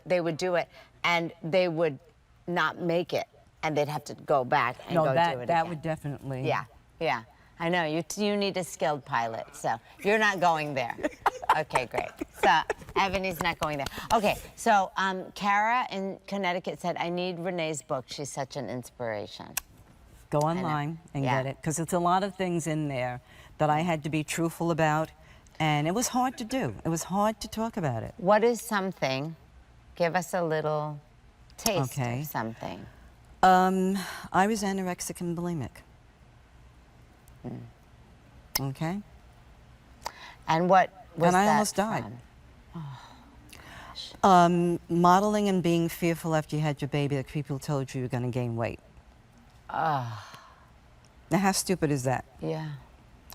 they would do it, and they would not make it, and they'd have to go back and No, go do it that again. would definitely. Yeah, yeah. I know, you need a skilled pilot, so you're not going there. Okay, great. So Ebony's not going there. Okay, so Kara in Connecticut said, I need Renee's book. She's such an inspiration. Go online and Yeah. get it, because it's a lot of things in there that I had to be truthful about, and it was hard to do. It was hard to talk about it. What is something, give us a little taste Okay. of something. I was anorexic and bulimic. Okay? And what was And I that almost died. from? Modeling and being fearful after you had your baby that people told you you're going to gain weight. Now, how stupid is that? Yeah.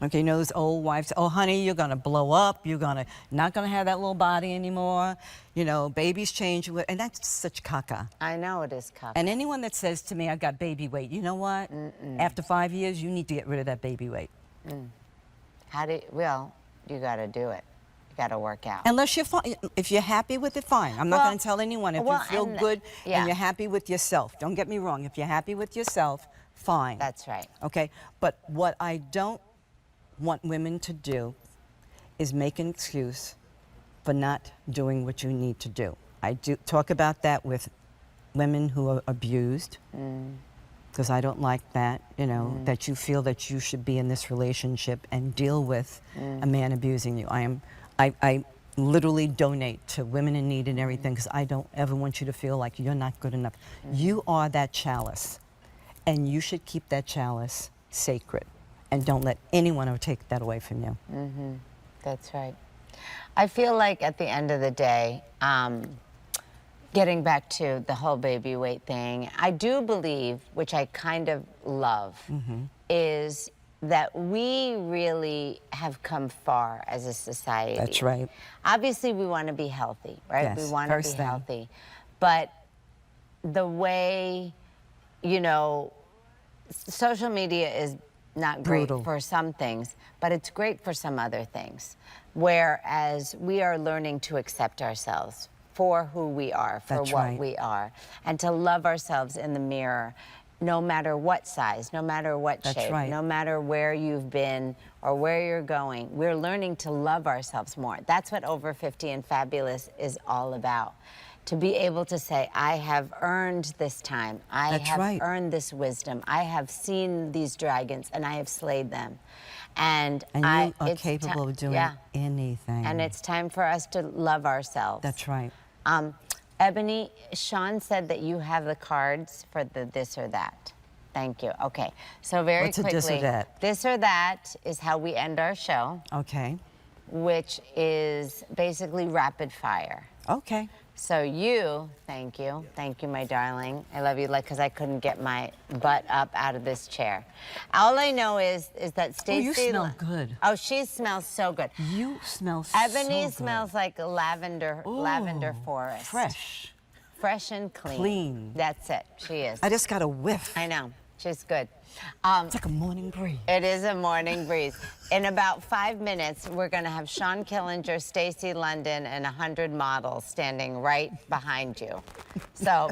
Okay, you know those old wives, oh, honey, you're going to blow up. You're not going to have that little body anymore. You know, babies change. And that's such caca. I know it is cup. And anyone that says to me, I got baby weight, you know what? After 5 years, you need to get rid of that baby weight. Well, you got to do it. You got to work out. Unless you're fine. If you're happy with it, fine. I'm not Well, going to tell anyone. If well, you feel and- good yeah. and you're happy with yourself, don't get me wrong. If you're happy with yourself, fine. That's right. Okay? But what I don't want women to do is make an excuse for not doing what you need to do. I do talk about that with women who are abused, because I don't like that, you know, that you feel that you should be in this relationship and deal with a man abusing you. I literally donate to women in need and everything, because I don't ever want you to feel like you're not good enough. You are that chalice, and you should keep that chalice sacred, and don't let anyone ever take that away from you. That's right. I feel like at the end of the day, getting back to the whole baby weight thing, I do believe, which I kind of love, is that we really have come far as a society. That's right. Obviously, we want to be healthy, right? Yes, We want to be first thing. healthy. But the way, you know, social media is not great Brutal. for some things, but it's great for some other things. Whereas we are learning to accept ourselves for who we are, for That's what right. we are, and to love ourselves in the mirror, no matter what size, no matter what That's shape, right. no matter where you've been or where you're going. We're learning to love ourselves more. That's what Over 50 and Fabulous is all about. To be able to say, I have earned this time. I That's have right. earned this wisdom. I have seen these dragons and I have slayed them. And And you are it's capable of doing yeah. anything. And it's time for us to love ourselves. That's right. Ebony, Sean said that you have the cards for the this or that. Thank you. Okay. So very What's a quickly. this or that? This or that is how we end our show, Okay. which is basically rapid fire. Okay. So you, thank you, my darling. I love you, like, because I couldn't get my butt up out of this chair. All I know is that Stacey. you smell good. Oh, she smells so good. You smell Ebony so good. smells like lavender Ooh, forest. Fresh. Fresh and clean. Clean. That's it. She is. I just got a whiff. I know. She's good. It's like a morning breeze. It is a morning breeze. In about 5 minutes, we're going to have Sean Killinger, Stacy London, and 100 models standing right behind you. So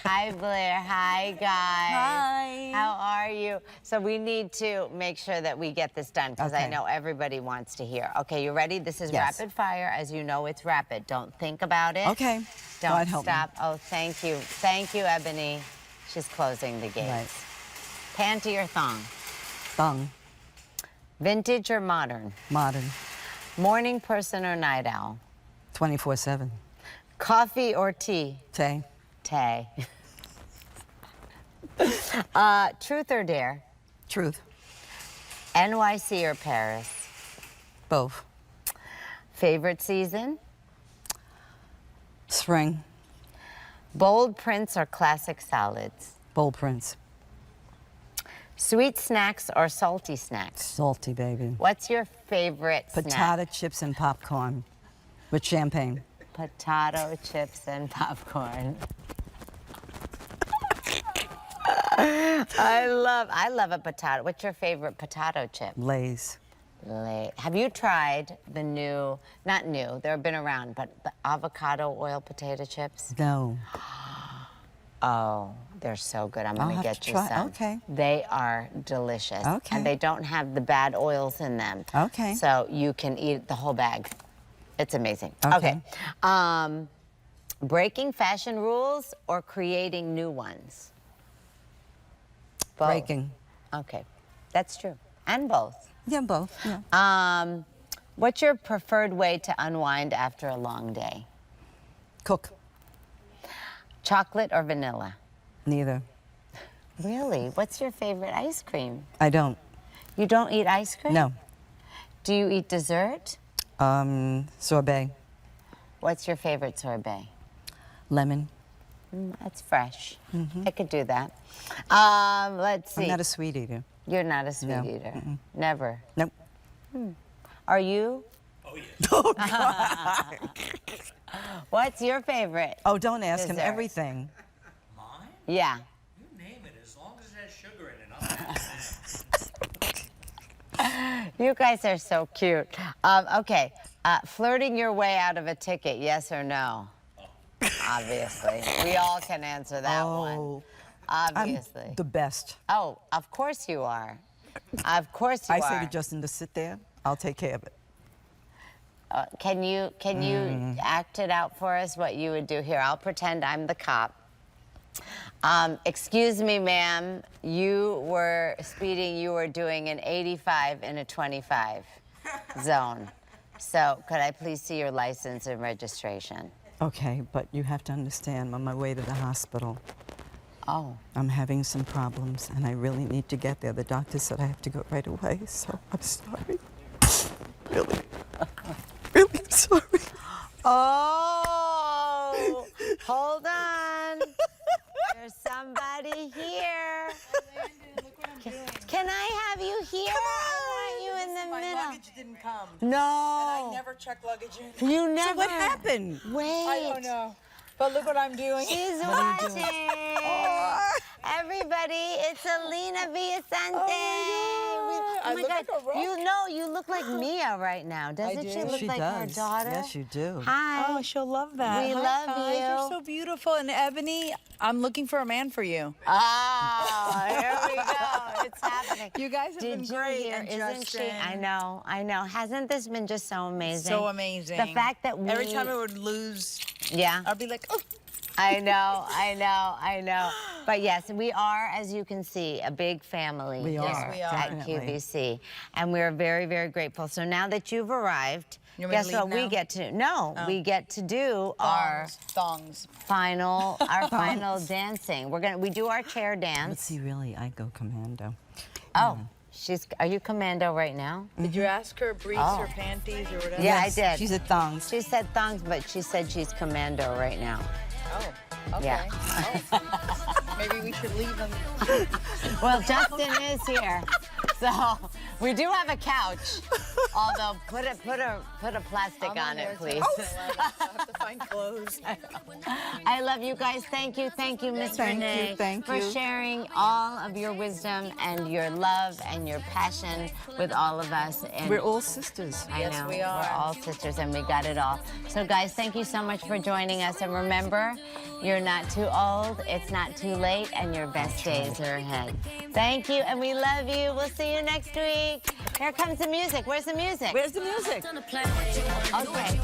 hi Blair, hi guys. Hi. How are you? So we need to make sure that we get this done because I Okay. know everybody wants to hear. Okay, you ready? This is Yes. rapid fire. As you know, it's rapid. Don't think about it. Okay. Don't God help me. stop. Oh, thank you. Thank you, Ebony. She's closing the gates. Right. Panty or thong? Thong. Vintage or modern? Modern. Morning person or night owl? 24/7. Coffee or tea? Tay. Tay. Truth or dare? Truth. NYC or Paris? Both. Favorite season? Spring. Bold prints or classic salads? Bold prints. Sweet snacks or salty snacks? Salty, baby. What's your favorite Potato snack? chips and popcorn with champagne. Potato chips and popcorn. I love a potato. What's your favorite potato chip? Lay's. Have you tried the new, not new, they've been around, but the avocado oil potato chips? No. Oh, they're so good. I'm I'll gonna have get to you try. some. Okay. They are delicious. Okay. And they don't have the bad oils in them. Okay. So you can eat the whole bag. It's amazing. Okay. Breaking fashion rules or creating new ones? Both. Breaking. Okay, that's true. And both. Yeah, both. Yeah. What's your preferred way to unwind after a long day? Cook. Chocolate or vanilla? Neither. Really? What's your favorite ice cream? I don't. You don't eat ice cream? No. Do you eat dessert? Sorbet. What's your favorite sorbet? Lemon. That's fresh. I could do that. Let's see. I'm not a sweet eater. You're not a sweet No. eater. Never. Nope. Are you? Oh, yeah. Oh, God. What's your favorite? Oh, don't ask him Dessert. everything. Mine? Yeah. You name it, as long as it has sugar in it. You guys are so cute. Okay. Flirting your way out of a ticket, yes or no? Obviously. We all can answer that one. Oh, Obviously. I'm the best. Oh, of course you are. Of course you I are. say to Justin to sit there. I'll take care of it. Can you act it out for us what you would do here? I'll pretend I'm the cop. Excuse me, ma'am. You were speeding. You were doing an 85 in a 25 zone. So could I please see your license and registration? Okay, but you have to understand, I'm on my way to the hospital. Oh. I'm having some problems, and I really need to get there. The doctor said I have to go right away, so I'm sorry. Really, really sorry. Oh, hold on. There's somebody here. Can I have you here? I want you in the My middle. luggage didn't come. No. And I never check luggage in. You never. So what happened? Wait. I don't know. But look what I'm doing. She's watching. Everybody, it's Alina Villasante. I look like a rock. You know, you look like Mia right now. Doesn't do? she look She like her does. daughter? Yes, you do. Hi. Oh, she'll love that. We Hi, love guys. you. You're so beautiful. And Ebony, I'm looking for a man for you. Oh, here we go. It's happening. You guys have Did been you great. hear? And Isn't she? Justin. I know, I know. Hasn't this been just so amazing? So amazing. The fact that we... Every time I would lose, Yeah. I'd be like, oh. I know, I know, I know. But yes, we are, as you can see, a big family We here are, we are. at definitely. QVC. And we're very, very grateful. So now that you've arrived, You want me to guess what leave we now? get to No, we get to do our Thongs. final dancing. We do our chair Let's dance. see, really, I go commando. Oh, are you commando right now? Did you ask her briefs Oh. or panties or whatever? Yeah, I did. She's at thongs. She said thongs, but she said she's commando right now. Oh, okay. Yeah. Oh. Maybe we should leave them. Well, Justin is here. So we do have a couch, although put a plastic on it, please. I have to find clothes. I love you guys. Thank you, Miss Thank you, Renee, thank for you. sharing all of your wisdom and your love and your passion with all of us. And We're all sisters. I Yes, know. we are. We're all sisters and we got it all. So guys, thank you so much for joining us. And remember, you're not too old, it's not too late, and your best days are ahead. Thank you, and we love you. We'll see you next week. Here comes the music. Where's the music? Where's the music? Okay.